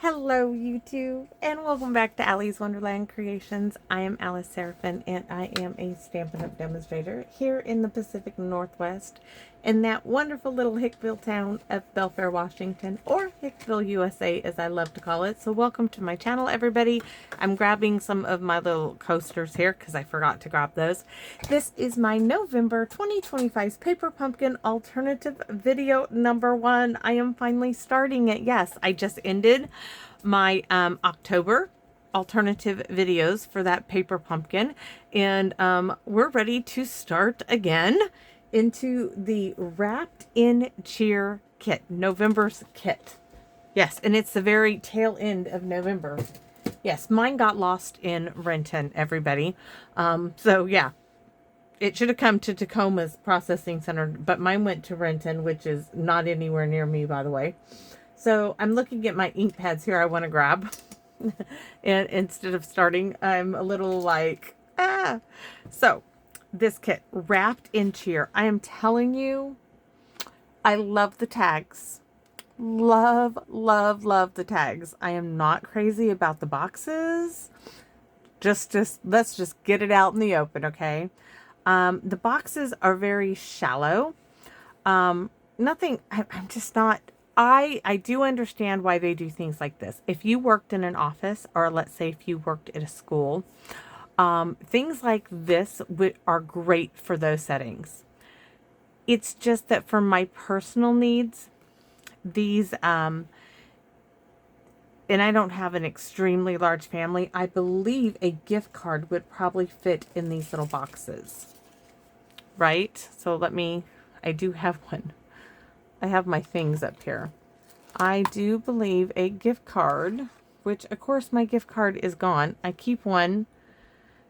Hello YouTube and welcome back to Allie's Wonderland Creations. I am Alice Seraphin and I am a Stampin' Up! Demonstrator here in the Pacific Northwest in that wonderful little Hickville town of Belfair, Washington, or Hickville, USA as I love to call it. So welcome to my channel, everybody. I'm grabbing some of my little coasters here because I forgot to grab those. This is my November 2025 Paper Pumpkin Alternative video number 1. I am finally starting it. Yes, I just ended my October alternative videos for that paper pumpkin, and we're ready to start again into the Wrapped in Cheer kit, November's kit. Yes, and it's the very tail end of November. Yes, mine got lost in Renton, everybody. So yeah, it should have come to Tacoma's processing center, but mine went to Renton, which is not anywhere near me, by the way. So I'm looking at my ink pads here I want to grab. And instead of starting, I'm a little like, ah. So this kit, Wrapped in Cheer. I am telling you, I love the tags. Love, love, love the tags. I am not crazy about the boxes. Just let's just get it out in the open, okay? The boxes are very shallow. Nothing, I'm just not, I do understand why they do things like this. If you worked in an office, or let's say if you worked at a school, things like this are great for those settings. It's just that for my personal needs, these, and I don't have an extremely large family, I believe a gift card would probably fit in these little boxes, right? So I do have one. I have my things up here. I do believe a gift card, which of course my gift card is gone. I keep one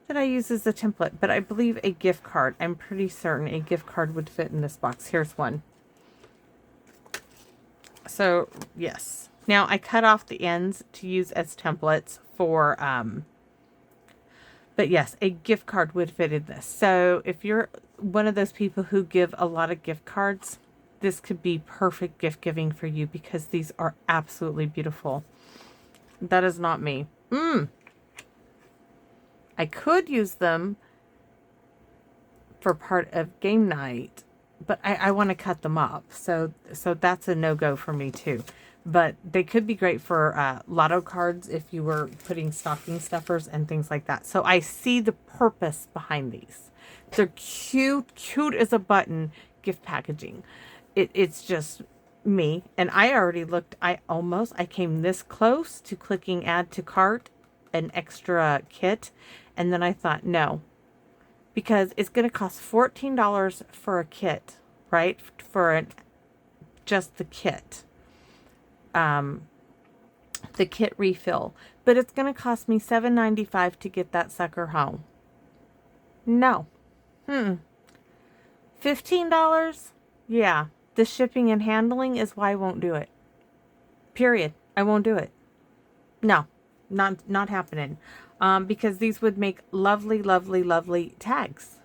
that I use as a template, but I believe a gift card, I'm pretty certain a gift card would fit in this box. Here's one. So yes. Now I cut off the ends to use as templates for, but yes, a gift card would fit in this. So if you're one of those people who give a lot of gift cards, this could be perfect gift giving for you because these are absolutely beautiful. That is not me. I could use them for part of game night, but I want to cut them up. So that's a no-go for me too. But they could be great for lotto cards if you were putting stocking stuffers and things like that. So I see the purpose behind these. They're cute as a button gift packaging. It's just me. And I already looked, I came this close to clicking add to cart, an extra kit. And then I thought, no, because it's going to cost $14 for a kit, right? For just the kit. The kit refill, but it's going to cost me $7.95 to get that sucker home. No. $15? Yeah. The shipping and handling is why I won't do it. Period. I won't do it. No, not happening. Because these would make lovely, lovely, lovely tags.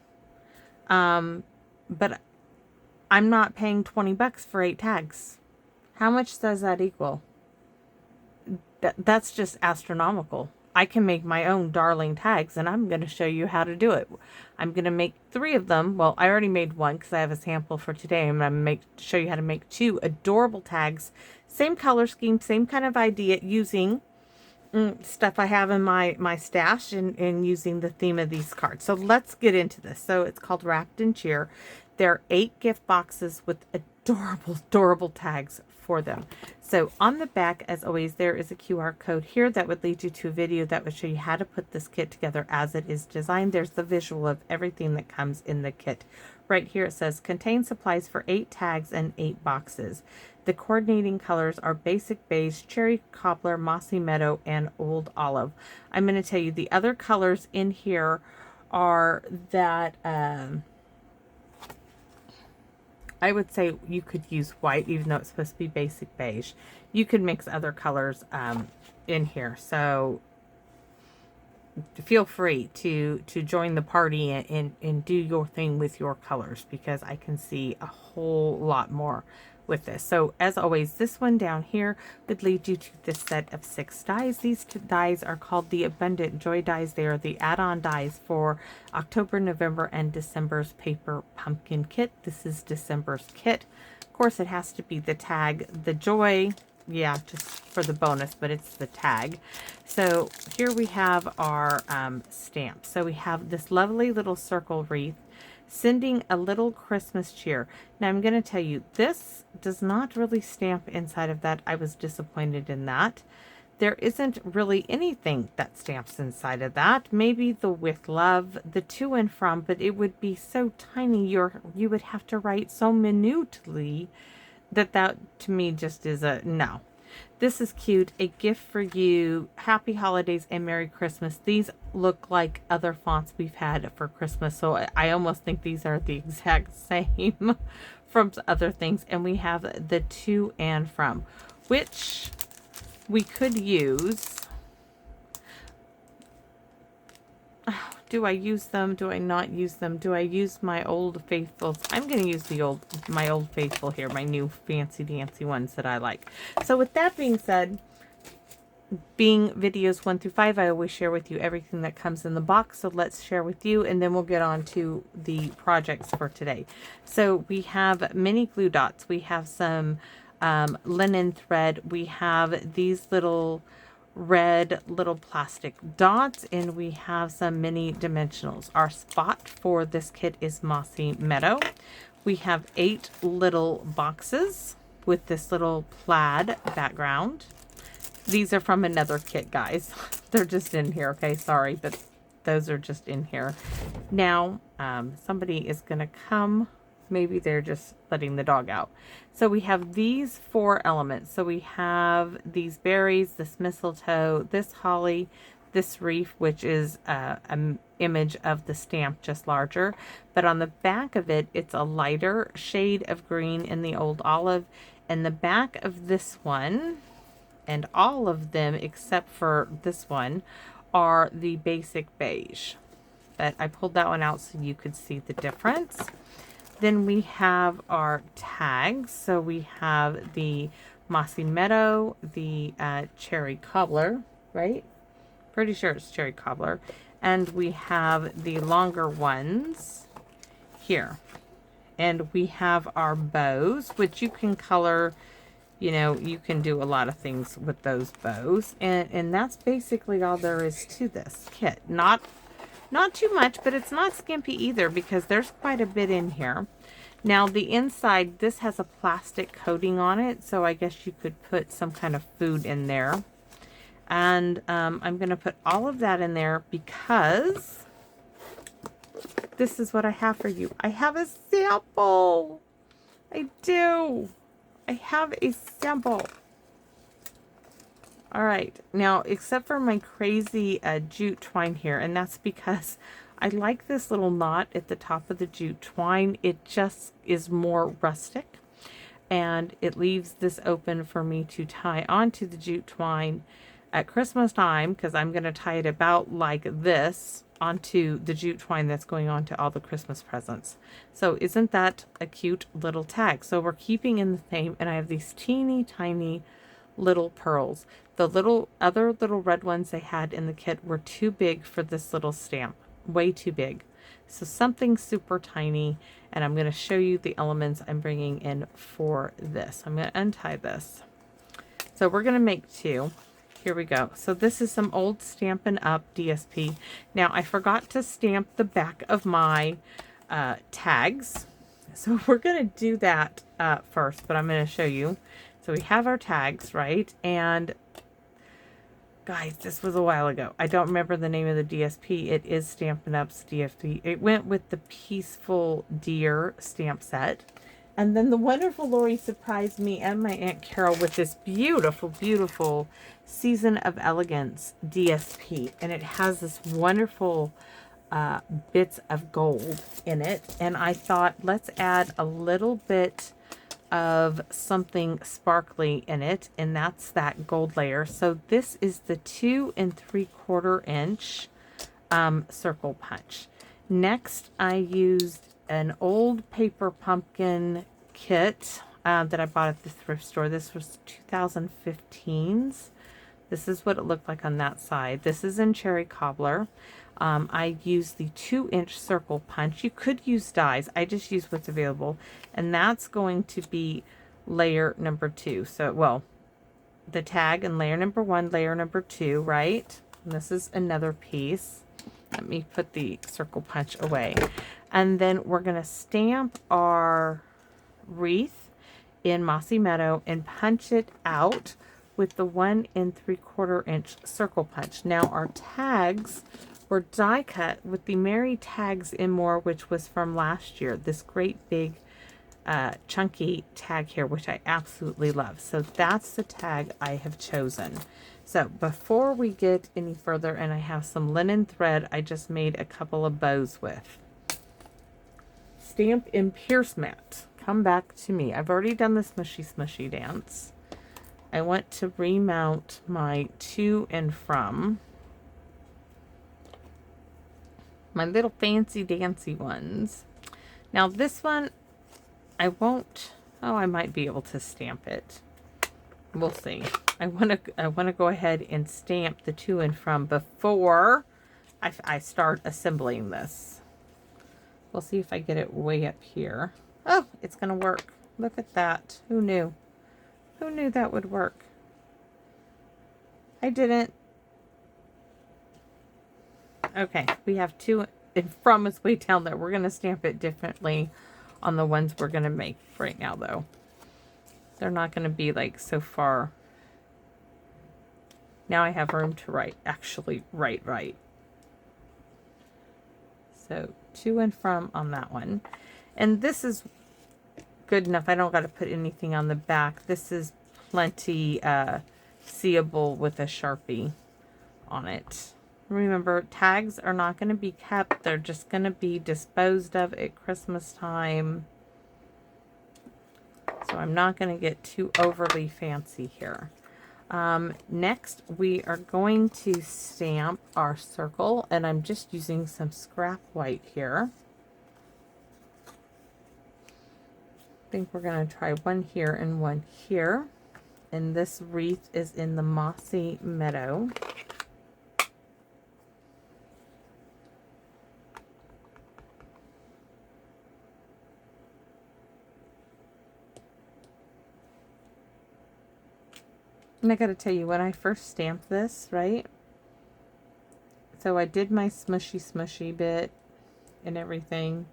But I'm not paying $20 for 8 tags. How much does that equal? That's just astronomical. I can make my own darling tags, and I'm going to show you how to do it. I'm going to make 3 of them. Well, I already made one because I have a sample for today. I'm going to show you how to make 2 adorable tags. Same color scheme, same kind of idea, using stuff I have in my stash and using the theme of these cards. So let's get into this. So it's called Wrapped in Cheer. There are 8 gift boxes with adorable tags for them. So on the back, as always, there is a QR code here that would lead you to a video that would show you how to put this kit together as it is designed. There's the visual of everything that comes in the kit. Right here it says, contain supplies for 8 tags and 8 boxes. The coordinating colors are basic beige, cherry cobbler, mossy meadow, and old olive. I'm going to tell you the other colors in here are that, I would say you could use white, even though it's supposed to be basic beige. You could mix other colors in here. So feel free to join the party and do your thing with your colors, because I can see a whole lot more with this. So as always, this one down here would lead you to this set of 6 dies. These 2 dies are called the Abundant Joy dies. They are the add-on dies for October, November, and December's paper pumpkin kit. This is December's kit. Of course, it has to be the tag, the joy, yeah, just for the bonus, but it's the tag. So here we have our stamp. So we have this lovely little circle wreath, sending a little Christmas cheer. Now I'm going to tell you, this does not really stamp inside of that. I was disappointed in that. There isn't really anything that stamps inside of that. Maybe the with love, the to and from, but it would be so tiny. You would have to write so minutely that to me just is a no. This is cute. A gift for you. Happy holidays and Merry Christmas. These look like other fonts we've had for Christmas, so I almost think these are the exact same from other things. And we have the to and from, which we could use. Do I use them? Do I not use them? Do I use my old faithfuls? I'm going to use my old faithful here, my new fancy dancy ones that I like. So with that being said, being videos 1 through 5, I always share with you everything that comes in the box. So let's share with you, and then we'll get on to the projects for today. So we have mini glue dots. We have some linen thread. We have these little red little plastic dots, and we have some mini dimensionals. Our spot for this kit is Mossy Meadow. We have 8 little boxes with this little plaid background. These are from another kit, guys. They're just in here, okay? Sorry, but those are just in here. Now, somebody is going to come. Maybe they're just letting the dog out. So we have these 4 elements. So we have these berries, this mistletoe, this holly, this wreath, which is an image of the stamp, just larger. But on the back of it, it's a lighter shade of green in the old olive. And the back of this one, and all of them except for this one, are the basic beige. But I pulled that one out so you could see the difference. Then we have our tags. So we have the Mossy Meadow, the Cherry Cobbler, right? Pretty sure it's Cherry Cobbler. And we have the longer ones here. And we have our bows, which you can color, you know, you can do a lot of things with those bows. And that's basically all there is to this kit. Not too much, but it's not skimpy either because there's quite a bit in here. Now the inside, this has a plastic coating on it, so I guess you could put some kind of food in there. And I'm going to put all of that in there because this is what I have for you. I have a sample. I do. I have a sample. All right, now, except for my crazy jute twine here, and that's because I like this little knot at the top of the jute twine. It just is more rustic, and it leaves this open for me to tie onto the jute twine at Christmas time, because I'm going to tie it about like this onto the jute twine that's going on to all the Christmas presents. So isn't that a cute little tag? So we're keeping in the theme, and I have these teeny tiny little pearls. The other little red ones they had in the kit were too big for this little stamp, way too big. So something super tiny, and I'm going to show you the elements I'm bringing in for this. I'm going to untie this. So we're going to make 2. Here we go. So this is some old Stampin' Up DSP. Now I forgot to stamp the back of my tags. So we're going to do that first, but I'm going to show you. So we have our tags, right? And guys, this was a while ago. I don't remember the name of the DSP. It is Stampin' Up's DSP. It went with the Peaceful Deer stamp set. And then the wonderful Lori surprised me and my Aunt Carol with this beautiful, beautiful Season of Elegance DSP. And it has this wonderful bits of gold in it. And I thought, let's add a little bit of something sparkly in it, and that's that gold layer. So this is the 2 3/4 inch circle punch. Next, I used an old paper pumpkin kit. that I bought at the thrift store. This was 2015's. This is what it looked like on that side. This is in Cherry Cobbler. I used the 2-inch circle punch. You could use dies. I just use what's available. And that's going to be layer number 2. So, well, the tag and layer number 1, layer number 2, right? And this is another piece. Let me put the circle punch away. And then we're going to stamp our wreath in Mossy Meadow and punch it out with the 1 3/4 inch circle punch. Now our tags were die cut with the Mary Tags in More, which was from last year. This great big chunky tag here, which I absolutely love. So that's the tag I have chosen. So before we get any further, and I have some linen thread I just made a couple of bows with. Stampin' Pierce Mat. Come back to me. I've already done the smushy smushy dance. I want to remount my to and from. My little fancy dancy ones. Now this one, I won't, oh, I might be able to stamp it. We'll see. I want to go ahead and stamp the to and from before I start assembling this. We'll see if I get it way up here. Oh, it's going to work. Look at that. Who knew? Who knew that would work? I didn't. Okay, we have to and from is way down there. We're going to stamp it differently on the ones we're going to make right now, though. They're not going to be like so far. Now I have room to write, actually write right. So to and from on that one. And this is good enough. I don't got to put anything on the back. This is plenty seeable with a Sharpie on it. Remember, tags are not going to be kept. They're just going to be disposed of at Christmas time. So I'm not going to get too overly fancy here. Next, we are going to stamp our circle, and I'm just using some scrap white here. I think we're going to try one here and one here. And this wreath is in the Mossy Meadow. And I gotta tell you, when I first stamped this, right? So I did my smushy bit and everything.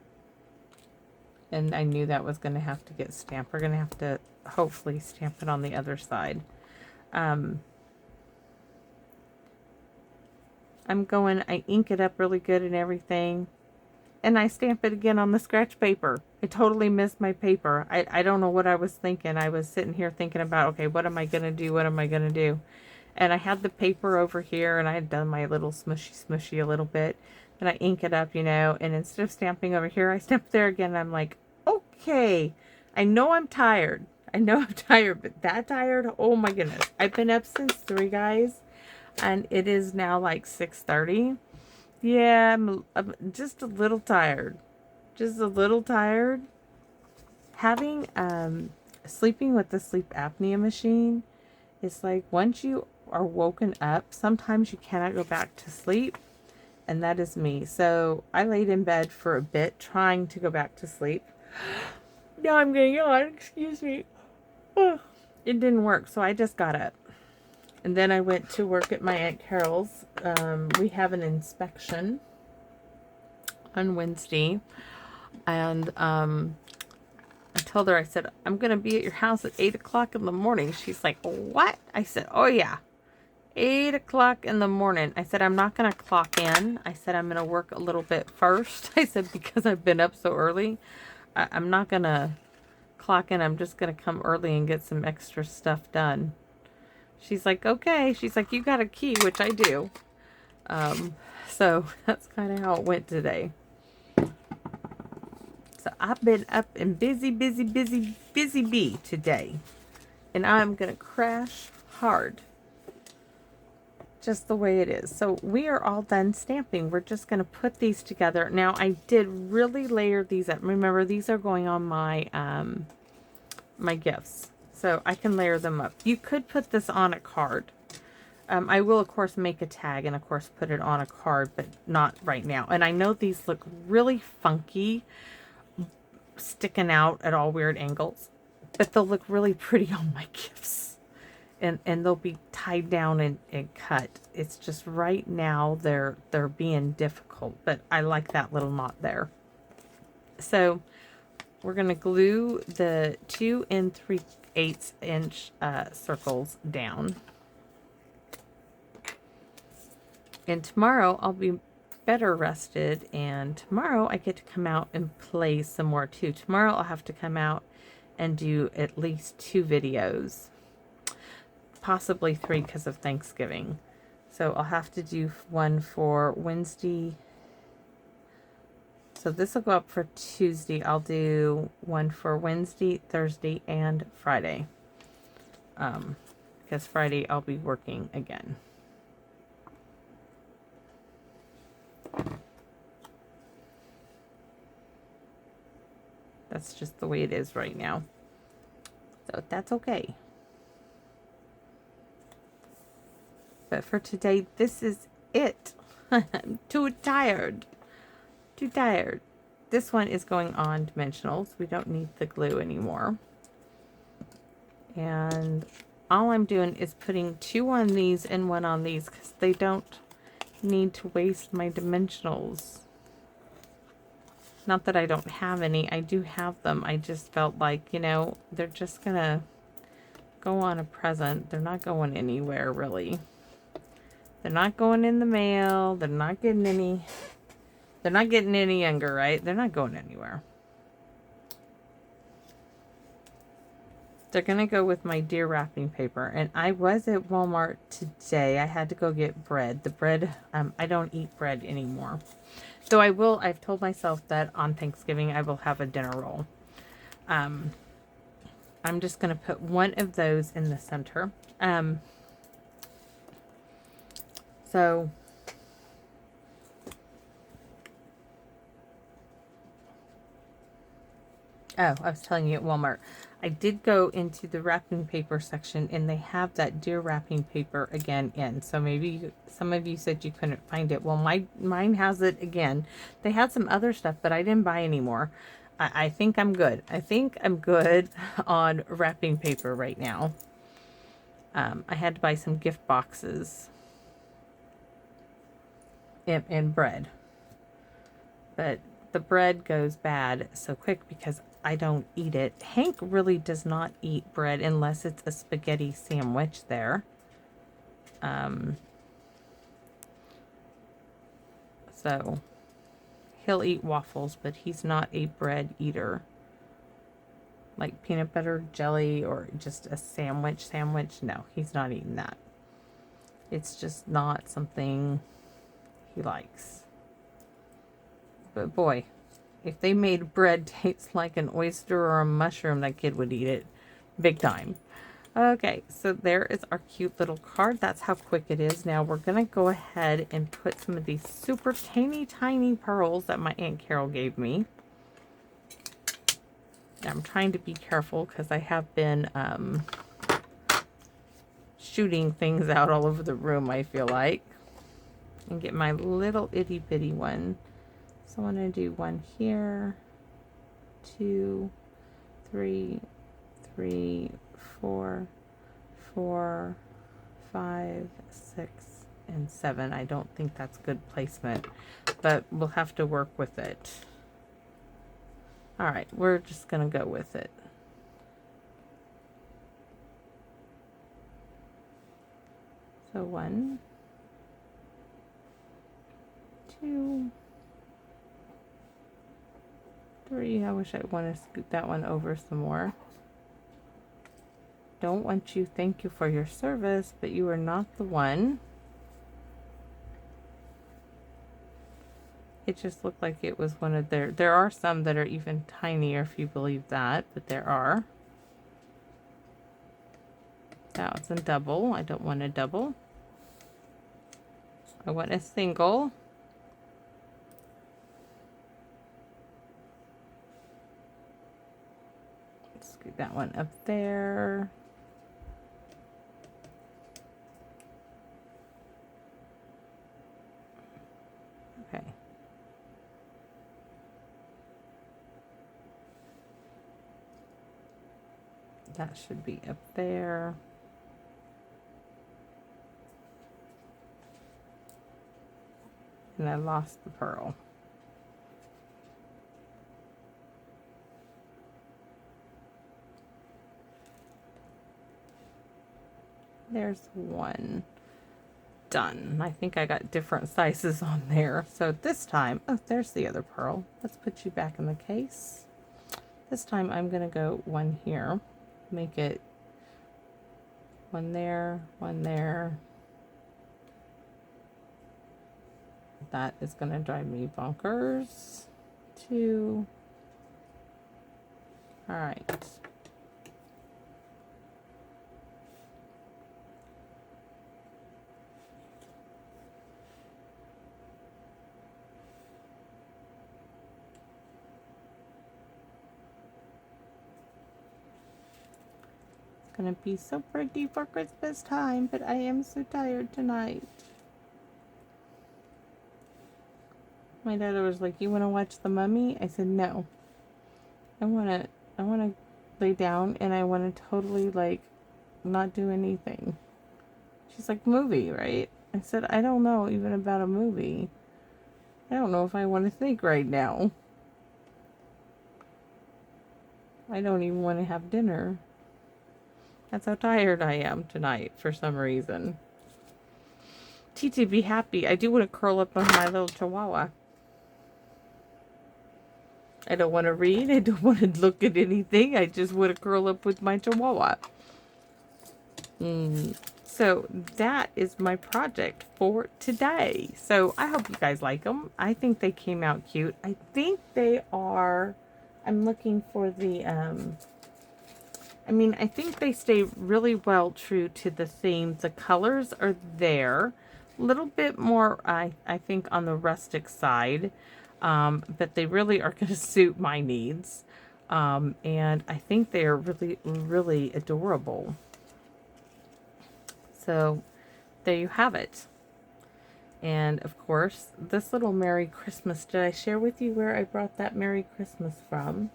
And I knew that was gonna have to get stamped. We're gonna have to hopefully stamp it on the other side. I ink it up really good and everything. And I stamp it again on the scratch paper. I totally missed my paper. I don't know what I was thinking. I was sitting here thinking about, okay, what am I going to do? What am I going to do? And I had the paper over here, and I had done my little smushy a little bit. And I ink it up, you know, and instead of stamping over here, I stamp there again. And I'm like, okay, I know I'm tired. I know I'm tired, but that tired? Oh my goodness. I've been up since 3, guys, and it is now like 6:30. Yeah, I'm just a little tired. Just a little tired. Having, sleeping with the sleep apnea machine, it's like once you are woken up, sometimes you cannot go back to sleep. And that is me. So I laid in bed for a bit trying to go back to sleep. Now I'm getting yawn, excuse me. Oh, it didn't work, so I just got up. And then I went to work at my Aunt Carol's. We have an inspection on Wednesday. And I told her, I said, I'm going to be at your house at 8 o'clock in the morning. She's like, what? I said, oh yeah, 8 o'clock in the morning. I said, I'm not going to clock in. I said, I'm going to work a little bit first. I said, because I've been up so early, I'm not going to clock in. I'm just going to come early and get some extra stuff done. She's like, okay. She's like, you got a key, which I do. So that's kind of how it went today. So I've been up and busy bee today. And I'm going to crash hard. Just the way it is. So we are all done stamping. We're just going to put these together. Now I did really layer these up. Remember, these are going on my my gifts. So I can layer them up. You could put this on a card. I will, of course, make a tag and, of course, put it on a card, but not right now. And I know these look really funky, sticking out at all weird angles, but they'll look really pretty on my gifts. And they'll be tied down and cut. It's just right now they're being difficult, but I like that little knot there. So we're going to glue the 2 3/8 inch circles down. And tomorrow I'll be better rested, and tomorrow I get to come out and play some more too. Tomorrow I'll have to come out and do at least 2 videos, possibly 3 because of Thanksgiving. So I'll have to do one for Wednesday. So this will go up for Tuesday. I'll do one for Wednesday, Thursday, and Friday. Because Friday I'll be working again. That's just the way it is right now. So that's okay. But for today, this is it. I'm too tired. Too tired. This one is going on dimensionals. We don't need the glue anymore. And all I'm doing is putting 2 on these and 1 on these because they don't need to waste my dimensionals. Not that I don't have any. I do have them. I just felt like, you know, they're just going to go on a present. They're not going anywhere, really. They're not going in the mail. They're not getting any... They're not getting any younger, right? They're not going anywhere. They're going to go with my deer wrapping paper. And I was at Walmart today. I had to go get bread. The bread, I don't eat bread anymore. So I will, I've told myself that on Thanksgiving I will have a dinner roll. I'm just going to put 1 of those in the center. So... Oh, I was telling you at Walmart. I did go into the wrapping paper section and they have that deer wrapping paper again in. So maybe some of you said you couldn't find it. Well, mine has it again. They had some other stuff, but I didn't buy any more. I think I'm good. I think I'm good on wrapping paper right now. I had to buy some gift boxes and bread. But the bread goes bad so quick because I don't eat it. Hank really does not eat bread unless it's a spaghetti sandwich there. So he'll eat waffles, but he's not a bread eater. Like peanut butter jelly or just a sandwich. No, he's not eating that. It's just not something he likes. But boy, if they made bread taste like an oyster or a mushroom, that kid would eat it big time. Okay, so there is our cute little card. That's how quick it is. Now we're going to go ahead and put some of these super tiny pearls that my Aunt Carol gave me. I'm trying to be careful because I have been shooting things out all over the room, I feel like. And get my little itty bitty one. So I'm going to do 1 here, 2, 3, 4, 5, 6, and 7. I don't think that's good placement, but we'll have to work with it. All right, we're just going to go with it. So 1, 2, 3. I wish I want to scoot that one over some more. Don't want you, thank you for your service, but you are not the one. It just looked like it was one of their... There are some that are even tinier, if you believe that, but there are. That was a double. I don't want a double. I want a single. Scoot stick that one up there. Okay. That should be up there. And I lost the pearl. There's one. Done. I think I got different sizes on there. So this time, oh, there's the other pearl. Let's put you back in the case. This time I'm going to go one here. Make it one there, one there. That is going to drive me bonkers. Two. All right. Gonna be so pretty for Christmas time, but I am so tired tonight. My daughter was like, "You want to watch The Mummy?" I said, "No. I want to lay down and I want to totally like not do anything." She's like, "Movie, right?" I said, "I don't know even about a movie. I don't know if I want to think right now. I don't even want to have dinner." That's how tired I am tonight for some reason. Titi, be happy. I do want to curl up on my little chihuahua. I don't want to read. I don't want to look at anything. I just want to curl up with my chihuahua. So that is my project for today. So I hope you guys like them. I think they came out cute. I think they are... I'm looking for the... I think they stay really well true to the theme. The colors are there. A little bit more, I think, on the rustic side. But they really are going to suit my needs. And I think they are really, really adorable. So there you have it. And of course, this little Merry Christmas. Did I share with you where I brought that Merry Christmas from?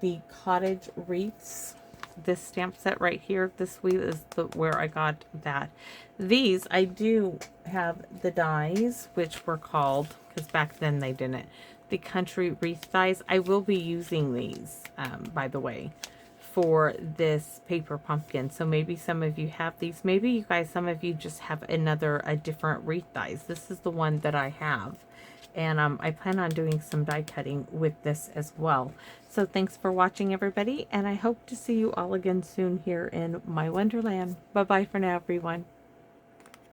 The cottage wreaths. This stamp set right here, this wheel is where I got that. These, I do have the dies, which were called, because back then they didn't, the country wreath dies. I will be using these, by the way, for this paper pumpkin. So maybe some of you have these. Maybe you guys, some of you just have a different wreath dies. This is the one that I have. And I plan on doing some die cutting with this as well. So thanks for watching, everybody. And I hope to see you all again soon here in my Wonderland. Bye-bye for now, everyone.